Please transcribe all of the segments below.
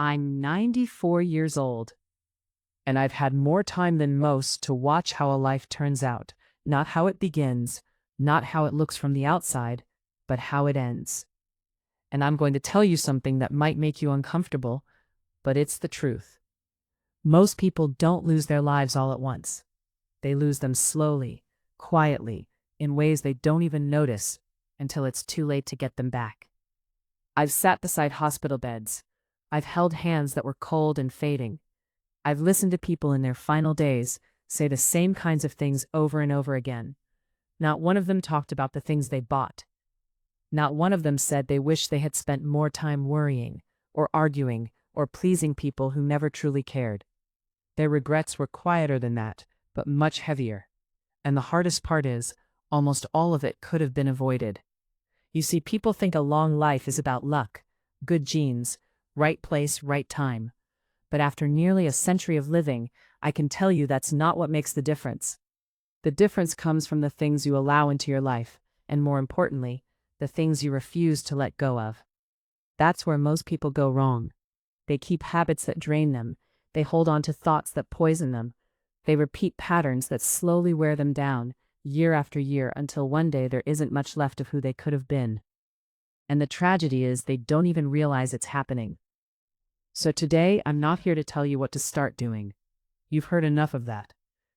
I'm 94 years old, and I've had more time than most to watch how a life turns out, not how it begins, not how it looks from the outside, but how it ends. And I'm going to tell you something that might make you uncomfortable, but it's the truth. Most people don't lose their lives all at once. They lose them slowly, quietly, in ways they don't even notice until it's too late to get them back. I've sat beside hospital beds. I've held hands that were cold and fading. I've listened to people in their final days say the same kinds of things over and over again. Not one of them talked about the things they bought. Not one of them said they wished they had spent more time worrying, or arguing, or pleasing people who never truly cared. Their regrets were quieter than that, but much heavier. And the hardest part is, almost all of it could have been avoided. You see, people think a long life is about luck, good genes, right place, right time. But after nearly a century of living, I can tell you that's not what makes the difference. The difference comes from the things you allow into your life, and more importantly, the things you refuse to let go of. That's where most people go wrong. They keep habits that drain them. They hold on to thoughts that poison them. They repeat patterns that slowly wear them down, year after year, until one day there isn't much left of who they could have been. And the tragedy is they don't even realize it's happening. So today, I'm not here to tell you what to start doing. You've heard enough of that.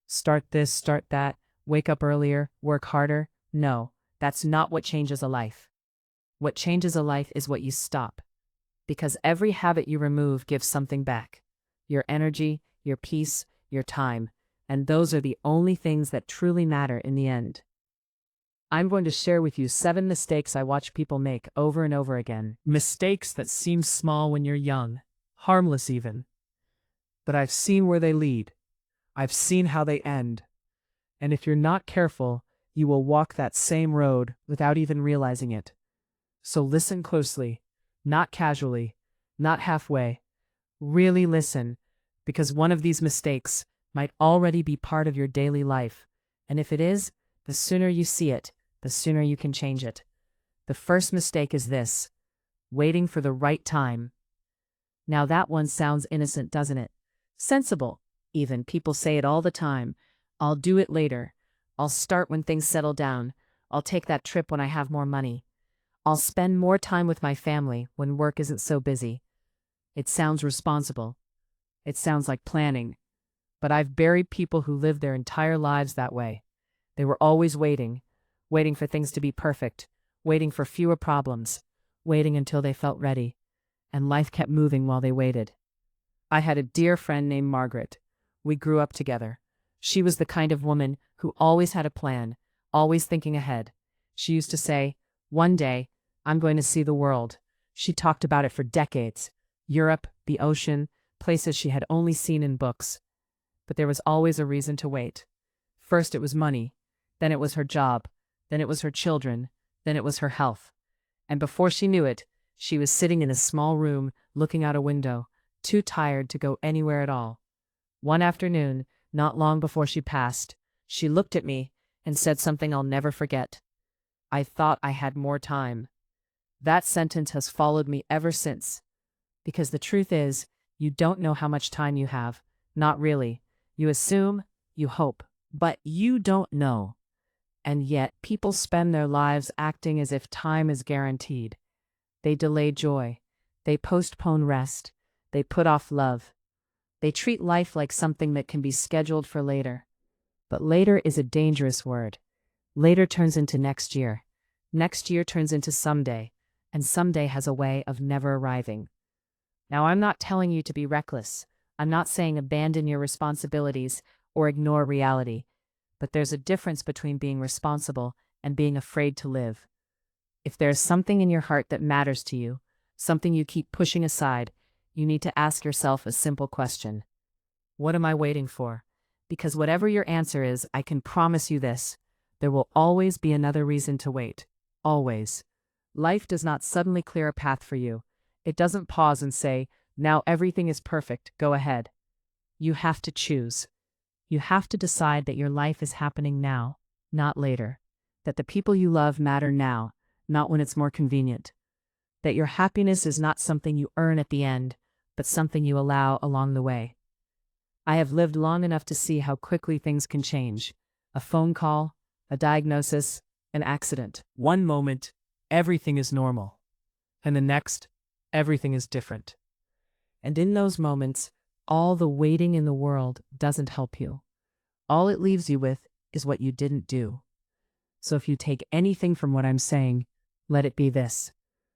Start this, start that, wake up earlier, work harder. No, that's not what changes a life. What changes a life is what you stop. Because every habit you remove gives something back. Your energy, your peace, your time. And those are the only things that truly matter in the end. I'm going to share with you 7 mistakes I watch people make over and over again. Mistakes that seem small when you're young, harmless even. But I've seen where they lead. I've seen how they end. And if you're not careful, you will walk that same road without even realizing it. So listen closely, not casually, not halfway. Really listen, because one of these mistakes might already be part of your daily life. And if it is, the sooner you see it, the sooner you can change it. The first mistake is this: waiting for the right time. Now that one sounds innocent, doesn't it? Sensible, even. People say it all the time. I'll do it later. I'll start when things settle down. I'll take that trip when I have more money. I'll spend more time with my family when work isn't so busy. It sounds responsible. It sounds like planning. But I've buried people who lived their entire lives that way. They were always waiting for things to be perfect, waiting for fewer problems, waiting until they felt ready. And life kept moving while they waited. I had a dear friend named Margaret. We grew up together. She was the kind of woman who always had a plan, always thinking ahead. She used to say, "One day, I'm going to see the world." She talked about it for decades. Europe, the ocean, places she had only seen in books. But there was always a reason to wait. First it was money, then it was her job, then it was her children, then it was her health. And before she knew it, she was sitting in a small room, looking out a window, too tired to go anywhere at all. One afternoon, not long before she passed, she looked at me and said something I'll never forget. "I thought I had more time." That sentence has followed me ever since. Because the truth is, you don't know how much time you have. Not really. You assume, you hope, but you don't know. And yet, people spend their lives acting as if time is guaranteed. They delay joy. They postpone rest. They put off love. They treat life like something that can be scheduled for later. But later is a dangerous word. Later turns into next year. Next year turns into someday. And someday has a way of never arriving. Now, I'm not telling you to be reckless. I'm not saying abandon your responsibilities or ignore reality. But there's a difference between being responsible and being afraid to live. If there's something in your heart that matters to you, something you keep pushing aside, you need to ask yourself a simple question. What am I waiting for? Because whatever your answer is, I can promise you this: there will always be another reason to wait. Always. Life does not suddenly clear a path for you. It doesn't pause and say, "Now everything is perfect, go ahead." You have to choose. You have to decide that your life is happening now, not later. That the people you love matter now, not when it's more convenient. That your happiness is not something you earn at the end, but something you allow along the way. I have lived long enough to see how quickly things can change. A phone call, a diagnosis, an accident. One moment, everything is normal. And the next, everything is different. And in those moments, all the waiting in the world doesn't help you. All it leaves you with is what you didn't do. So if you take anything from what I'm saying, let it be this.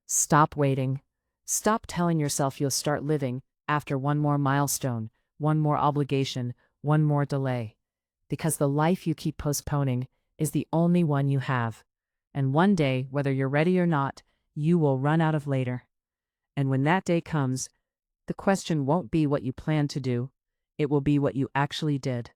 Stop waiting. Stop telling yourself you'll start living after one more milestone, one more obligation, one more delay. Because the life you keep postponing is the only one you have. And one day, whether you're ready or not, you will run out of later. And when that day comes, the question won't be what you planned to do. It will be what you actually did.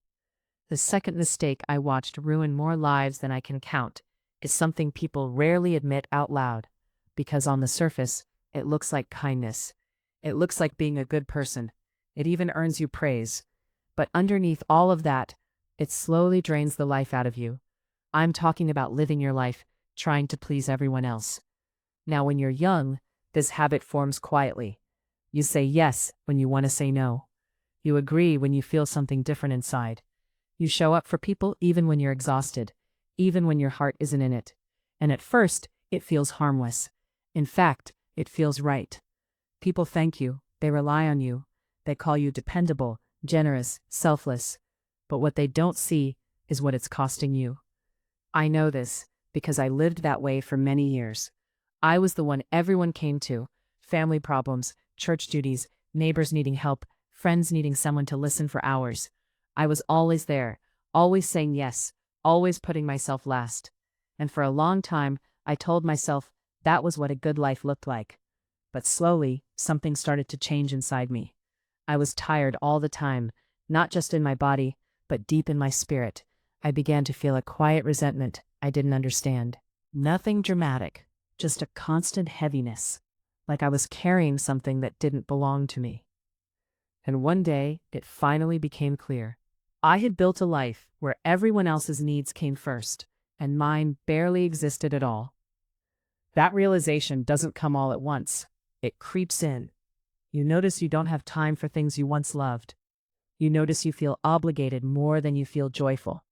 The second mistake I watched ruin more lives than I can count is something people rarely admit out loud, because on the surface, it looks like kindness. It looks like being a good person. It even earns you praise. But underneath all of that, it slowly drains the life out of you. I'm talking about living your life, trying to please everyone else. Now, when you're young, this habit forms quietly. You say yes when you want to say no. You agree when you feel something different inside. You show up for people even when you're exhausted, even when your heart isn't in it. And at first, it feels harmless. In fact, it feels right. People thank you, they rely on you, they call you dependable, generous, selfless. But what they don't see is what it's costing you. I know this because I lived that way for many years. I was the one everyone came to: family problems, church duties, neighbors needing help, friends needing someone to listen for hours. I was always there, always saying yes, always putting myself last. And for a long time, I told myself that was what a good life looked like. But slowly, something started to change inside me. I was tired all the time, not just in my body, but deep in my spirit. I began to feel a quiet resentment I didn't understand. Nothing dramatic, just a constant heaviness, like I was carrying something that didn't belong to me. And one day, it finally became clear. I had built a life where everyone else's needs came first, and mine barely existed at all. That realization doesn't come all at once. It creeps in. You notice you don't have time for things you once loved. You notice you feel obligated more than you feel joyful.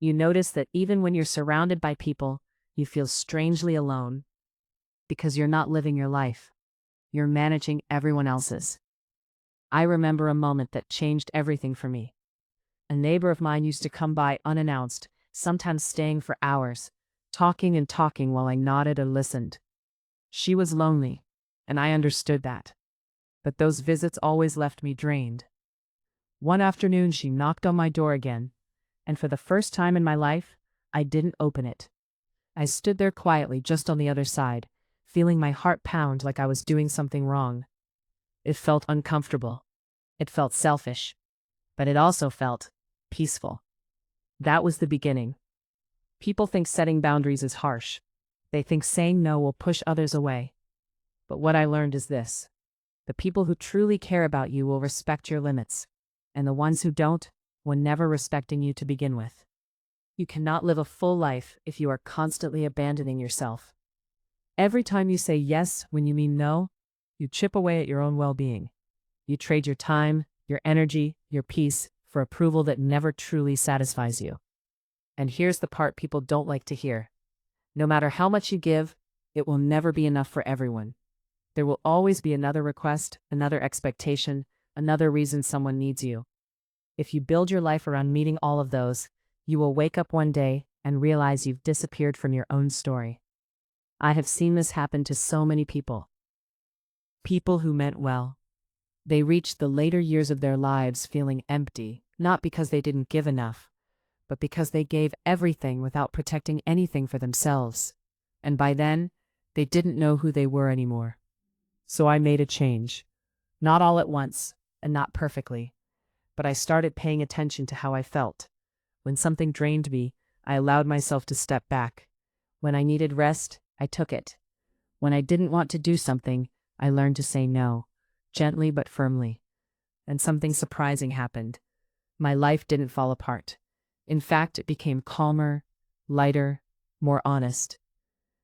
You notice that even when you're surrounded by people, you feel strangely alone, because you're not living your life. You're managing everyone else's. I remember a moment that changed everything for me. A neighbor of mine used to come by unannounced, sometimes staying for hours, talking and talking while I nodded and listened. She was lonely, and I understood that. But those visits always left me drained. One afternoon, she knocked on my door again, and for the first time in my life, I didn't open it. I stood there quietly just on the other side, feeling my heart pound like I was doing something wrong. It felt uncomfortable. It felt selfish. But it also felt peaceful. That was the beginning. People think setting boundaries is harsh. They think saying no will push others away. But what I learned is this: the people who truly care about you will respect your limits, and the ones who don't were never respecting you to begin with. You cannot live a full life if you are constantly abandoning yourself. Every time you say yes when you mean no, you chip away at your own well-being. You trade your time, your energy, your peace for approval that never truly satisfies you. And here's the part people don't like to hear. No matter how much you give, it will never be enough for everyone. There will always be another request, another expectation, another reason someone needs you. If you build your life around meeting all of those, you will wake up one day and realize you've disappeared from your own story. I have seen this happen to so many people. People who meant well. They reached the later years of their lives feeling empty, not because they didn't give enough, but because they gave everything without protecting anything for themselves. And by then, they didn't know who they were anymore. So I made a change. Not all at once, and not perfectly, but I started paying attention to how I felt. When something drained me, I allowed myself to step back. When I needed rest, I took it. When I didn't want to do something, I learned to say no, gently but firmly. And something surprising happened. My life didn't fall apart. In fact, it became calmer, lighter, more honest.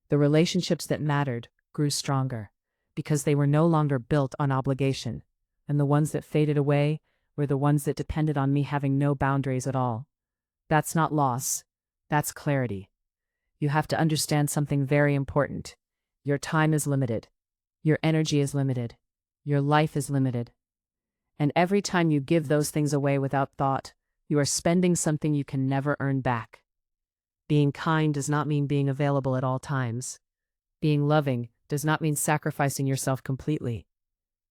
The relationships that mattered grew stronger, because they were no longer built on obligation. and the ones that faded away were the ones that depended on me having no boundaries at all. That's not loss. That's clarity. You have to understand something very important. Your time is limited. Your energy is limited. Your life is limited. And every time you give those things away without thought, you are spending something you can never earn back. Being kind does not mean being available at all times. Being loving does not mean sacrificing yourself completely.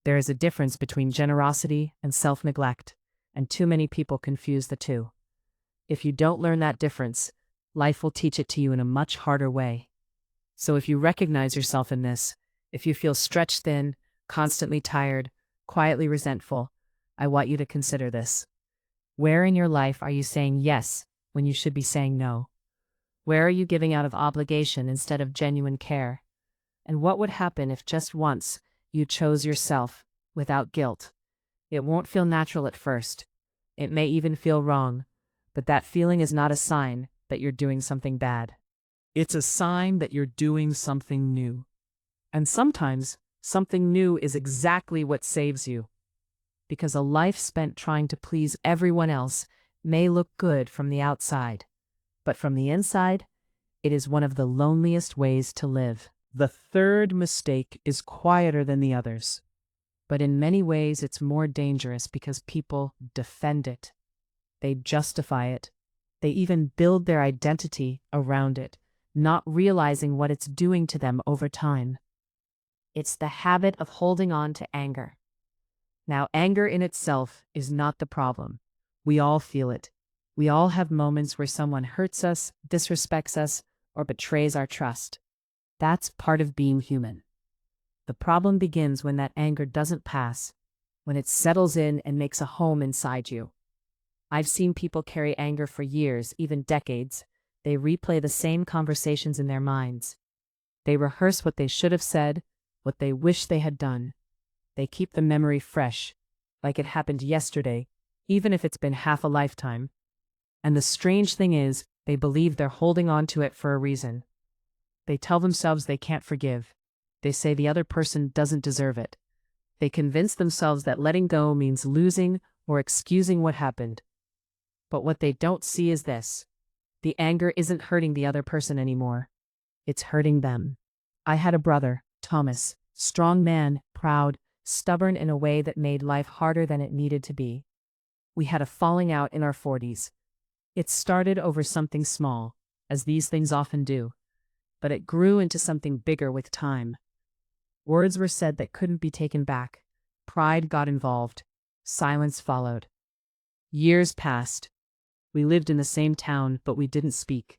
There is a difference between generosity and self-neglect, and too many people confuse the two. If you don't learn that difference, life will teach it to you in a much harder way. So if you recognize yourself in this, if you feel stretched thin, constantly tired, quietly resentful, I want you to consider this. Where in your life are you saying yes when you should be saying no? Where are you giving out of obligation instead of genuine care? And what would happen if just once you chose yourself without guilt? It won't feel natural at first. It may even feel wrong, but that feeling is not a sign that you're doing something bad. It's a sign that you're doing something new. And sometimes something new is exactly what saves you. Because a life spent trying to please everyone else may look good from the outside, but from the inside, it is one of the loneliest ways to live. The third mistake is quieter than the others, but in many ways it's more dangerous because people defend it. They justify it. They even build their identity around it, not realizing what it's doing to them over time. It's the habit of holding on to anger. Now, anger in itself is not the problem. We all feel it. We all have moments where someone hurts us, disrespects us, or betrays our trust. That's part of being human. The problem begins when that anger doesn't pass, when it settles in and makes a home inside you. I've seen people carry anger for years, even decades. They replay the same conversations in their minds. They rehearse what they should have said, what they wish they had done. They keep the memory fresh, like it happened yesterday, even if it's been half a lifetime. And the strange thing is, they believe they're holding on to it for a reason. They tell themselves they can't forgive. They say the other person doesn't deserve it. They convince themselves that letting go means losing or excusing what happened. But what they don't see is this. The anger isn't hurting the other person anymore. It's hurting them. I had a brother, Thomas, strong man, proud, stubborn in a way that made life harder than it needed to be. We had a falling out in our 40s. It started over something small, as these things often do, but it grew into something bigger with time. Words were said that couldn't be taken back. Pride got involved. Silence followed. Years passed. We lived in the same town, but we didn't speak.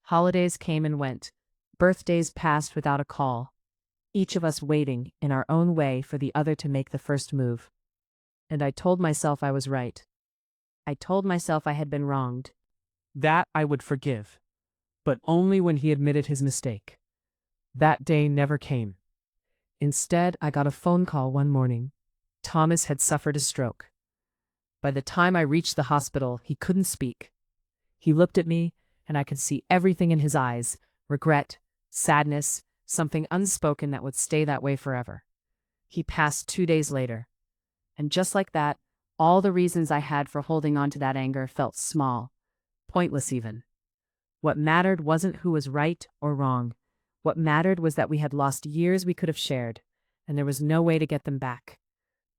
Holidays came and went. Birthdays passed without a call. Each of us waiting, in our own way, for the other to make the first move. And I told myself I was right. I told myself I had been wronged. That I would forgive, but only when he admitted his mistake. That day never came. Instead, I got a phone call one morning. Thomas had suffered a stroke. By the time I reached the hospital, he couldn't speak. He looked at me, and I could see everything in his eyes: regret, sadness, something unspoken that would stay that way forever. He passed 2 days later. And just like that, all the reasons I had for holding on to that anger felt small, pointless even. What mattered wasn't who was right or wrong. What mattered was that we had lost years we could have shared, and there was no way to get them back.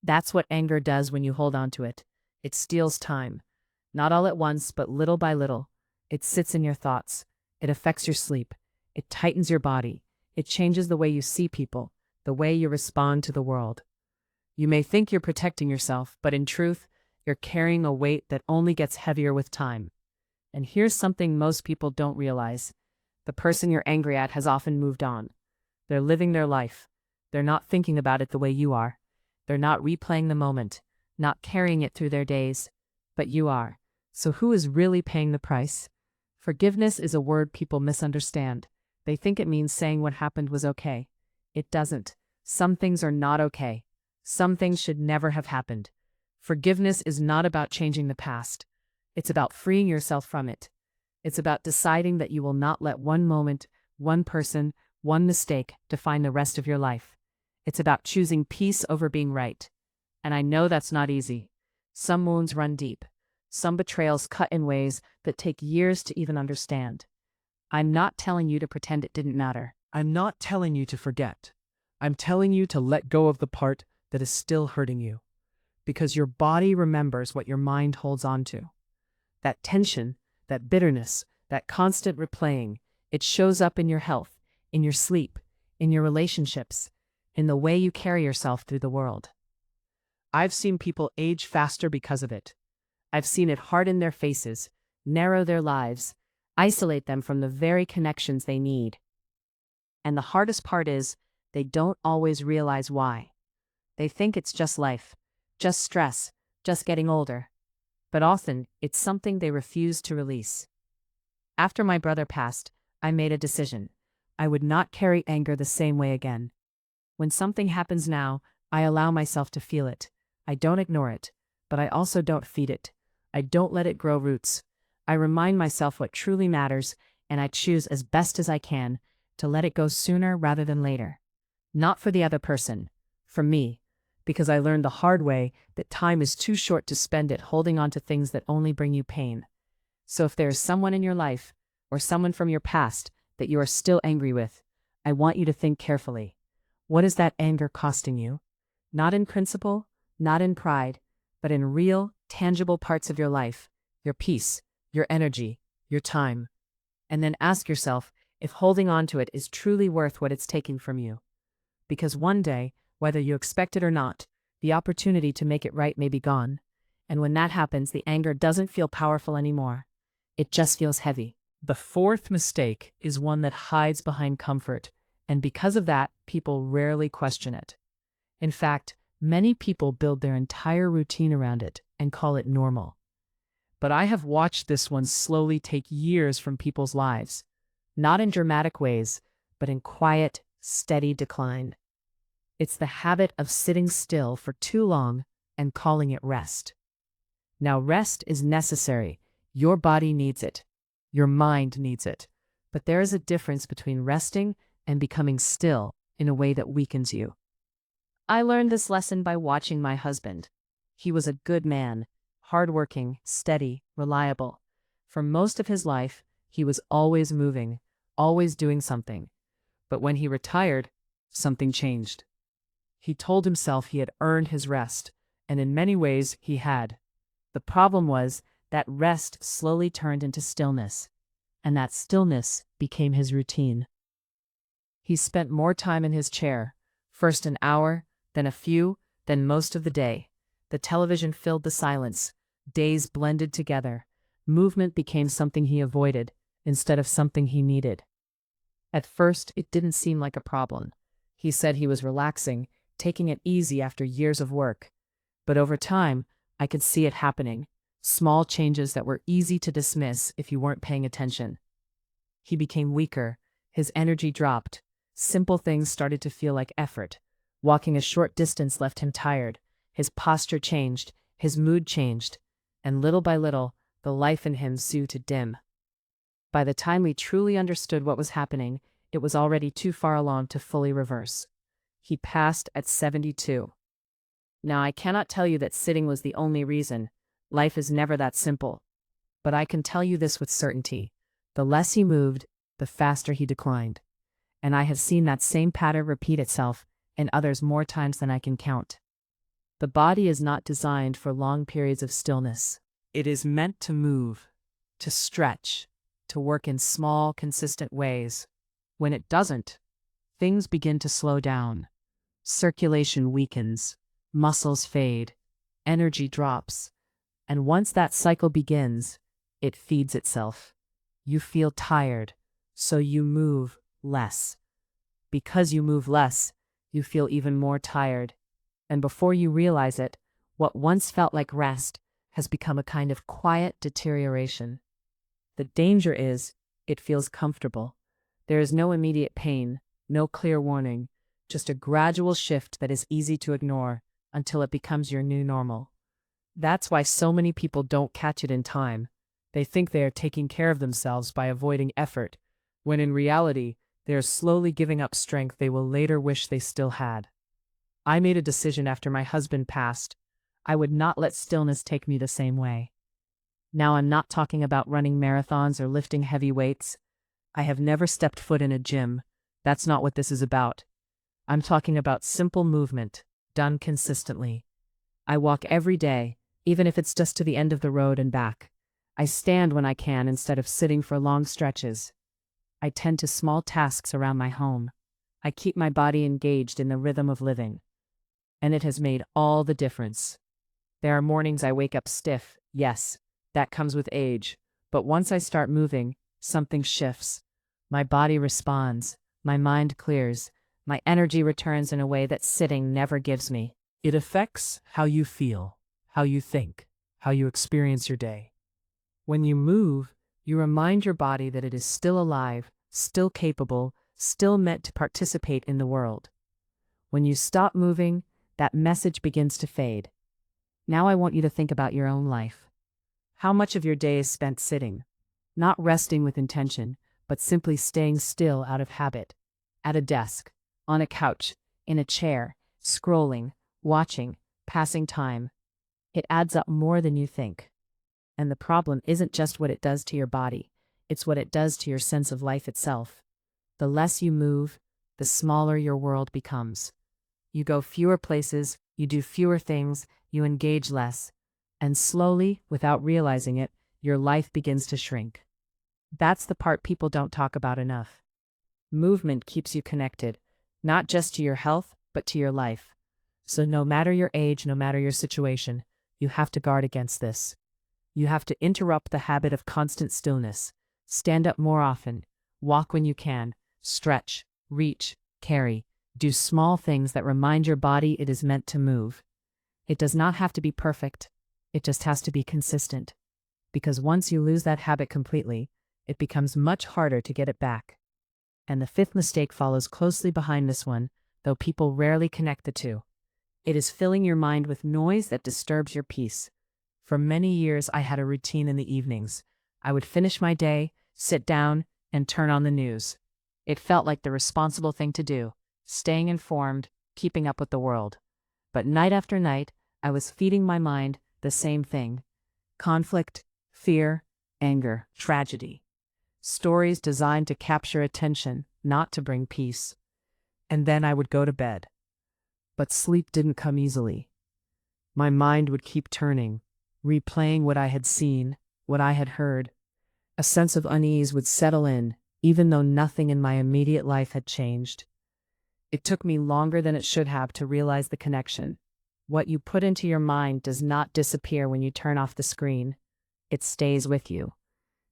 That's what anger does when you hold on to it. It steals time. Not all at once, but little by little. It sits in your thoughts. It affects your sleep. It tightens your body. It changes the way you see people, the way you respond to the world. You may think you're protecting yourself, but in truth, you're carrying a weight that only gets heavier with time. And here's something most people don't realize. The person you're angry at has often moved on. They're living their life. They're not thinking about it the way you are. They're not replaying the moment, not carrying it through their days. But you are. So who is really paying the price? Forgiveness is a word people misunderstand. They think it means saying what happened was okay. It doesn't. Some things are not okay. Some things should never have happened. Forgiveness is not about changing the past. It's about freeing yourself from it. It's about deciding that you will not let one moment, one person, one mistake define the rest of your life. It's about choosing peace over being right. And I know that's not easy. Some wounds run deep. Some betrayals cut in ways that take years to even understand. I'm not telling you to pretend it didn't matter. I'm not telling you to forget. I'm telling you to let go of the part that is still hurting you, because your body remembers what your mind holds on to. That tension, that bitterness, that constant replaying, it shows up in your health, in your sleep, in your relationships, in the way you carry yourself through the world. I've seen people age faster because of it. I've seen it harden their faces, narrow their lives, isolate them from the very connections they need. And the hardest part is, they don't always realize why. They think it's just life, just stress, just getting older. But often, it's something they refuse to release. After my brother passed, I made a decision. I would not carry anger the same way again. When something happens now, I allow myself to feel it. I don't ignore it, but I also don't feed it. I don't let it grow roots. I remind myself what truly matters, and I choose as best as I can to let it go sooner rather than later. Not for the other person, for me, because I learned the hard way that time is too short to spend it holding on to things that only bring you pain. So if there is someone in your life, or someone from your past, that you are still angry with, I want you to think carefully. What is that anger costing you? Not in principle, not in pride, but in real, tangible parts of your life, your peace, your energy, your time. And then ask yourself if holding on to it is truly worth what it's taking from you. Because one day, whether you expect it or not, the opportunity to make it right may be gone. And when that happens, the anger doesn't feel powerful anymore. It just feels heavy. The fourth mistake is one that hides behind comfort, and because of that, people rarely question it. In fact, many people build their entire routine around it and call it normal. But I have watched this one slowly take years from people's lives, not in dramatic ways, but in quiet, steady decline. It's the habit of sitting still for too long and calling it rest. Now, rest is necessary. Your body needs it. Your mind needs it. But there is a difference between resting and becoming still in a way that weakens you. I learned this lesson by watching my husband. He was a good man, hardworking, steady, reliable. For most of his life, he was always moving, always doing something. But when he retired, something changed. He told himself he had earned his rest, and in many ways he had. The problem was that rest slowly turned into stillness, and that stillness became his routine. He spent more time in his chair, first an hour, then a few, then most of the day. The television filled the silence. Days blended together. Movement became something he avoided instead of something he needed. At first, it didn't seem like a problem. He said he was relaxing, taking it easy after years of work. But over time, I could see it happening. Small changes that were easy to dismiss if you weren't paying attention. He became weaker. His energy dropped. Simple things started to feel like effort. Walking a short distance left him tired. His posture changed. His mood changed. And little by little, the life in him seemed to dim. By the time we truly understood what was happening, it was already too far along to fully reverse. He passed at 72. Now, I cannot tell you that sitting was the only reason. Life is never that simple. But I can tell you this with certainty. The less he moved, the faster he declined. And I have seen that same pattern repeat itself in others more times than I can count. The body is not designed for long periods of stillness. It is meant to move, to stretch, to work in small, consistent ways. When it doesn't, things begin to slow down. Circulation weakens, muscles fade, energy drops. And once that cycle begins, it feeds itself. You feel tired, so you move less. Because you move less, you feel even more tired. And before you realize it, what once felt like rest has become a kind of quiet deterioration. The danger is, it feels comfortable. There is no immediate pain, no clear warning, just a gradual shift that is easy to ignore until it becomes your new normal. That's why so many people don't catch it in time. They think they are taking care of themselves by avoiding effort, when in reality, they are slowly giving up strength they will later wish they still had. I made a decision after my husband passed. I would not let stillness take me the same way. Now, I'm not talking about running marathons or lifting heavy weights. I have never stepped foot in a gym. That's not what this is about. I'm talking about simple movement, done consistently. I walk every day, even if it's just to the end of the road and back. I stand when I can instead of sitting for long stretches. I tend to small tasks around my home. I keep my body engaged in the rhythm of living. And it has made all the difference. There are mornings I wake up stiff, yes, that comes with age. But once I start moving, something shifts. My body responds, my mind clears, my energy returns in a way that sitting never gives me. It affects how you feel, how you think, how you experience your day. When you move, you remind your body that it is still alive, still capable, still meant to participate in the world. When you stop moving, that message begins to fade. Now I want you to think about your own life. How much of your day is spent sitting? Not resting with intention, but simply staying still out of habit. At a desk, on a couch, in a chair, scrolling, watching, passing time. It adds up more than you think. And the problem isn't just what it does to your body, it's what it does to your sense of life itself. The less you move, the smaller your world becomes. You go fewer places, you do fewer things, you engage less. And slowly, without realizing it, your life begins to shrink. That's the part people don't talk about enough. Movement keeps you connected, not just to your health, but to your life. So no matter your age, no matter your situation, you have to guard against this. You have to interrupt the habit of constant stillness. Stand up more often. Walk when you can. Stretch, reach, carry. Do small things that remind your body it is meant to move. It does not have to be perfect. It just has to be consistent. Because once you lose that habit completely, it becomes much harder to get it back. And the fifth mistake follows closely behind this one, though people rarely connect the two. It is filling your mind with noise that disturbs your peace. For many years, I had a routine in the evenings. I would finish my day, sit down, and turn on the news. It felt like the responsible thing to do, staying informed, keeping up with the world. But night after night, I was feeding my mind the same thing. Conflict, fear, anger, tragedy. Stories designed to capture attention, not to bring peace. And then I would go to bed. But sleep didn't come easily. My mind would keep turning, replaying what I had seen, what I had heard. A sense of unease would settle in, even though nothing in my immediate life had changed. It took me longer than it should have to realize the connection. What you put into your mind does not disappear when you turn off the screen. It stays with you.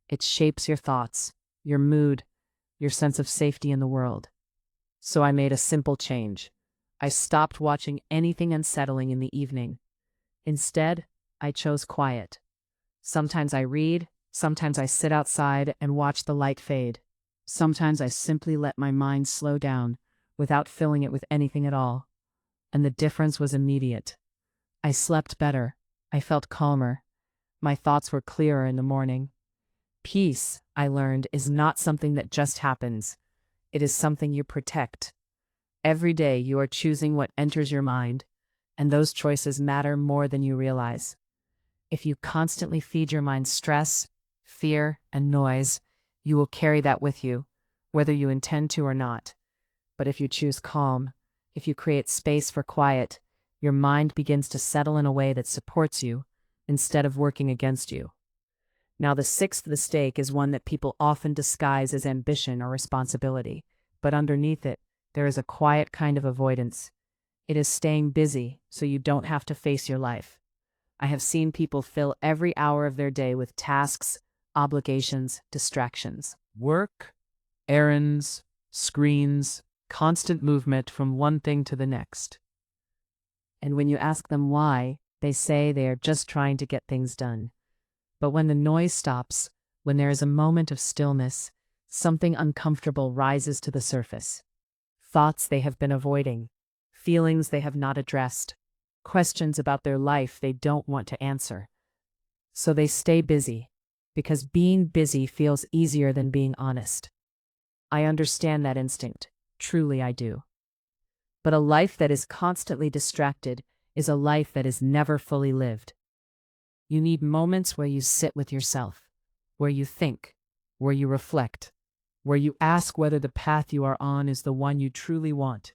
It shapes your thoughts, your mood, your sense of safety in the world. So I made a simple change. I stopped watching anything unsettling in the evening. Instead, I chose quiet. Sometimes I read, sometimes I sit outside and watch the light fade. Sometimes I simply let my mind slow down without filling it with anything at all. And the difference was immediate. I slept better. I felt calmer. My thoughts were clearer in the morning. Peace, I learned, is not something that just happens. It is something you protect. Every day you are choosing what enters your mind, and those choices matter more than you realize. If you constantly feed your mind stress, fear, and noise, you will carry that with you, whether you intend to or not. But if you choose calm, if you create space for quiet, your mind begins to settle in a way that supports you instead of working against you. Now, the sixth mistake is one that people often disguise as ambition or responsibility, but underneath it, there is a quiet kind of avoidance. It is staying busy so you don't have to face your life. I have seen people fill every hour of their day with tasks, obligations, distractions. Work, errands, screens, constant movement from one thing to the next. And when you ask them why, they say they are just trying to get things done. But when the noise stops, when there is a moment of stillness, something uncomfortable rises to the surface. Thoughts they have been avoiding, feelings they have not addressed, questions about their life they don't want to answer. So they stay busy, because being busy feels easier than being honest. I understand that instinct. Truly I do. But a life that is constantly distracted is a life that is never fully lived. You need moments where you sit with yourself, where you think, where you reflect, where you ask whether the path you are on is the one you truly want.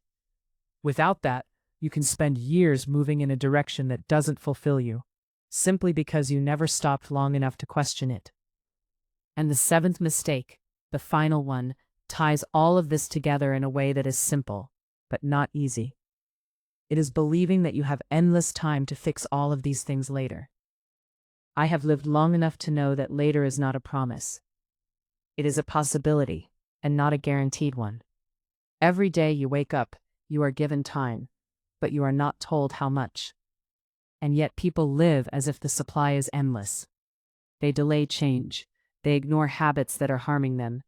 Without that, you can spend years moving in a direction that doesn't fulfill you, simply because you never stopped long enough to question it. And the seventh mistake, the final one, ties all of this together in a way that is simple, but not easy. It is believing that you have endless time to fix all of these things later. I have lived long enough to know that later is not a promise. It is a possibility, and not a guaranteed one. Every day you wake up, you are given time, but you are not told how much. And yet people live as if the supply is endless. They delay change. They ignore habits that are harming them.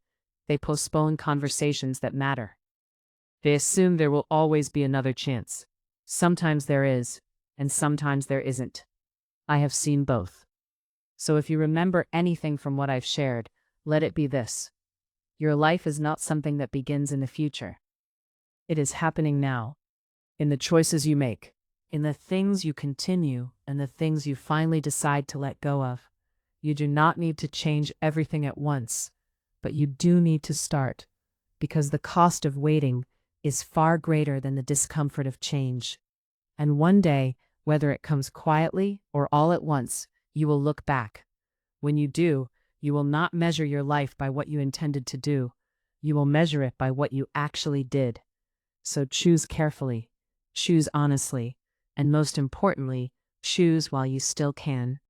They postpone conversations that matter. They assume there will always be another chance. Sometimes there is, and sometimes there isn't. I have seen both. So if you remember anything from what I've shared, let it be this. Your life is not something that begins in the future. It is happening now, in the choices you make, in the things you continue, and the things you finally decide to let go of. You do not need to change everything at once, but you do need to start, because the cost of waiting is far greater than the discomfort of change. And one day, whether it comes quietly or all at once, you will look back. When you do, you will not measure your life by what you intended to do. You will measure it by what you actually did. So choose carefully, choose honestly, and most importantly, choose while you still can.